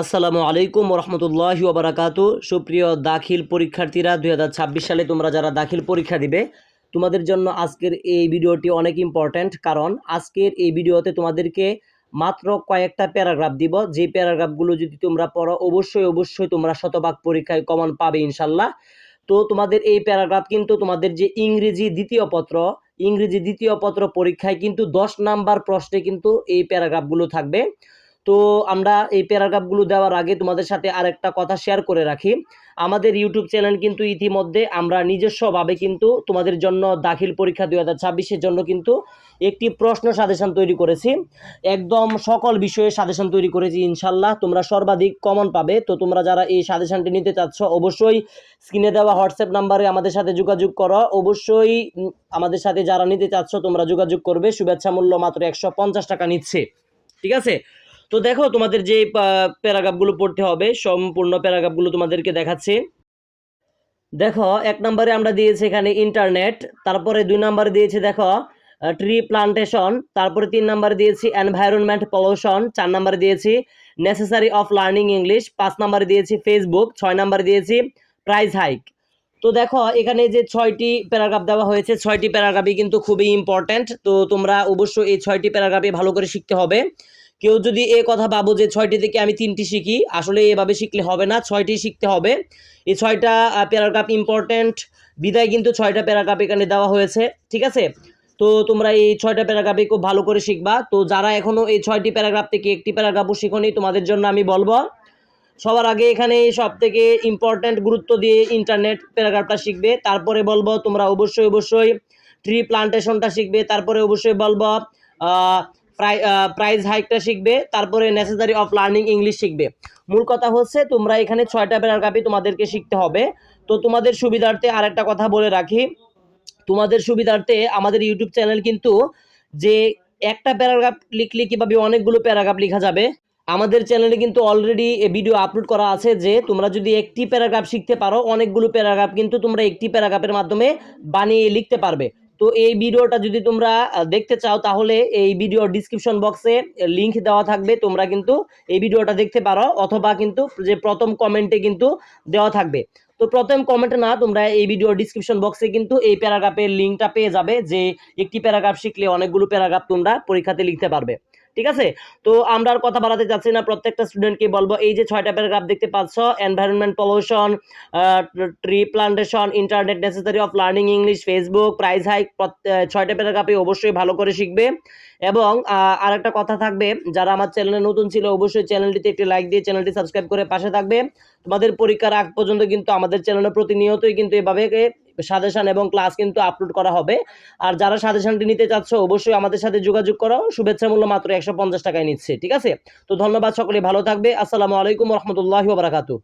আসসালামু আলাইকুম ওরহমতুল্লাহি ওবারাকাতু। সুপ্রিয় দাখিল পরীক্ষার্থীরা, 2026 সালে তোমরা যারা দাখিল পরীক্ষা দিবে, তোমাদের জন্য আজকের এই ভিডিওটি অনেক ইম্পর্ট্যান্ট। কারণ আজকের এই ভিডিওতে তোমাদেরকে মাত্র কয়েকটা প্যারাগ্রাফ দিব, যে প্যারাগ্রাফগুলো যদি তোমরা পড়ো অবশ্যই তোমরা শতভাগ পরীক্ষায় কমন পাবে ইনশাল্লাহ। তো তোমাদের এই প্যারাগ্রাফ কিন্তু তোমাদের যে ইংরেজি দ্বিতীয় পত্র পরীক্ষায় কিন্তু 10 নাম্বার প্রশ্নে কিন্তু এই প্যারাগ্রাফগুলো থাকবে। তো আমরা এই প্যারাগ্রাফগুলো দেওয়ার আগে তোমাদের সাথে আরেকটা কথা শেয়ার করে রাখি। আমাদের ইউটিউব চ্যানেল কিন্তু ইতিমধ্যে আমরা নিজস্বভাবে কিন্তু তোমাদের জন্য দাখিল পরীক্ষা 2026-এর জন্য কিন্তু একটি প্রশ্ন সাজেশন তৈরি করেছি। একদম সকল বিষয়ে সাজেশন তৈরি করেছি ইনশাল্লাহ, তোমরা সর্বাধিক কমন পাবে। তো তোমরা যারা এই সাজেশনটি নিতে চাচ্ছ অবশ্যই স্ক্রিনে দেওয়া হোয়াটসঅ্যাপ নাম্বারে আমাদের সাথে যোগাযোগ করো। অবশ্যই আমাদের সাথে যারা নিতে চাচ্ছ তোমরা যোগাযোগ করবে। শুভেচ্ছা মূল্য মাত্র 150 টাকা নিচ্ছে, ঠিক আছে? তো দেখো, তোমাদের যে প্যারাগ্রাফগুলো পড়তে হবে সম্পূর্ণ প্যারাগ্রাফগুলো তোমাদেরকে দেখাচ্ছি। দেখো, 1 নম্বরে আমরা দিয়েছি এখানে ইন্টারনেট, তারপরে 2 নম্বরে দিয়েছি দেখো ট্রি প্লান্টেশন, তারপরে 3 নম্বরে দিয়েছি এনভায়রনমেন্ট পলিউশন, 4 নম্বরে দিয়েছি নেসেসারি অফ লার্নিং ইংলিশ, 5 নম্বরে দিয়েছি ফেসবুক, 6 নম্বরে দিয়েছি প্রাইস হাইক। তো দেখো, এখানে যে 6টি প্যারাগ্রাফ দেওয়া হয়েছে, 6টি প্যারাগ্রাফই কিন্তু খুবই ইম্পর্ট্যান্ট। তো তোমরা অবশ্যই এই 6টি প্যারাগ্রাফই ভালো করে শিখতে হবে। কেউ যদি এ কথা ভাবো যে 6টি থেকে আমি 3টি শিখি, আসলে এভাবে শিখলে হবে না, 6টি শিখতে হবে। এই 6টা প্যারাগ্রাফ ইম্পর্ট্যান্ট বিদায় কিন্তু 6টা প্যারাগ্রাফ এখানে দেওয়া হয়েছে, ঠিক আছে? তো তোমরা এই 6টা প্যারাগ্রাফই খুব ভালো করে শিখবা। তো যারা এখনো এই 6টি প্যারাগ্রাফ থেকে একটি প্যারাগ্রাফও শিখোনি, তোমাদের জন্য আমি বলবো সবার আগে এখানে সব থেকে ইম্পর্ট্যান্ট গুরুত্ব দিয়ে ইন্টারনেট প্যারাগ্রাফটা শিখবে। তারপরে বলবো তোমরা অবশ্যই ট্রি প্লান্টেশনটা শিখবে। তারপরে অবশ্যই বলবো প্রাইস হাইকটা শিখবে। তারপরে নেসেসারি অফ লার্নিং ইংলিশ শিখবে। মূল কথা হচ্ছে তোমরা এখানে 6টা প্যারাগ্রাফই তোমাদেরকে শিখতে হবে। তো তোমাদের সুবিধার্থে আরেকটা কথা বলে রাখি, তোমাদের সুবিধার্থে আমাদের ইউটিউব চ্যানেল কিন্তু যে একটা প্যারাগ্রাফ লিখলে কিভাবে অনেকগুলো প্যারাগ্রাফ লেখা যাবে, আমাদের চ্যানেলে কিন্তু অলরেডি ভিডিও আপলোড করা আছে যে তোমরা যদি একটি প্যারাগ্রাফ শিখতে পারো অনেকগুলো প্যারাগ্রাফ কিন্তু তোমরা একটি প্যারাগ্রাফের মাধ্যমে বানিয়ে লিখতে পারবে। তো এই ভিডিওটা যদি তোমরা দেখতে চাও তাহলে এই ভিডিও ডিসক্রিপশন বক্সে লিংক দেওয়া থাকবে, তোমরা কিন্তু এই ভিডিওটা দেখতে পারো, অথবা কিন্তু যে প্রথম কমেন্টে কিন্তু দেওয়া থাকবে। তো প্রথম কমেন্টে না, তোমরা এই ভিডিও ডিসক্রিপশন বক্সে কিন্তু এই প্যারাগ্রাফের লিংকটা পেয়ে যাবে, যে একটি প্যারাগ্রাফ শিখলে অনেকগুলো প্যারাগ্রাফ তোমরা পরীক্ষাতে লিখতে পারবে, ঠিক আছে? তো আমরা আর কথা বাড়াতে যাচ্ছি না, প্রত্যেকটা স্টুডেন্টকে বলবো এই যে 6টা প্যারাগ্রাফ দেখতে পাচ্ছ, environment pollution, tree plantation, internet, necessary of learning English, Facebook, price hike, 6টা প্যারাগ্রাফে অবশ্যই ভালো করে শিখবে। এবং আরেকটা কথা থাকবে, যারা আমার চ্যানেলে নতুন ছিল অবশ্যই চ্যানেলটিতে একটি লাইক দিয়ে চ্যানেলটি সাবস্ক্রাইব করে পাশে থাকবে। তোমাদের পরীক্ষার আগ পর্যন্ত কিন্তু আমাদের চ্যানেলে প্রতিনিয়তই কিন্তু এভাবে সাজেশন এবং ক্লাস কিন্তু আপলোড করা হবে। আর যারা সাজেশনটি নিতে চাচ্ছ অবশ্যই আমাদের সাথে যোগাযোগ করো। শুভেচ্ছা মূল্য মাত্র 150 টাকায় নিচ্ছে, ঠিক আছে? তো ধন্যবাদ, সকলে ভালো থাকবে। আসসালামু আলাইকুম রহমতুল্লাহি ওয়া বারাকাতুহু।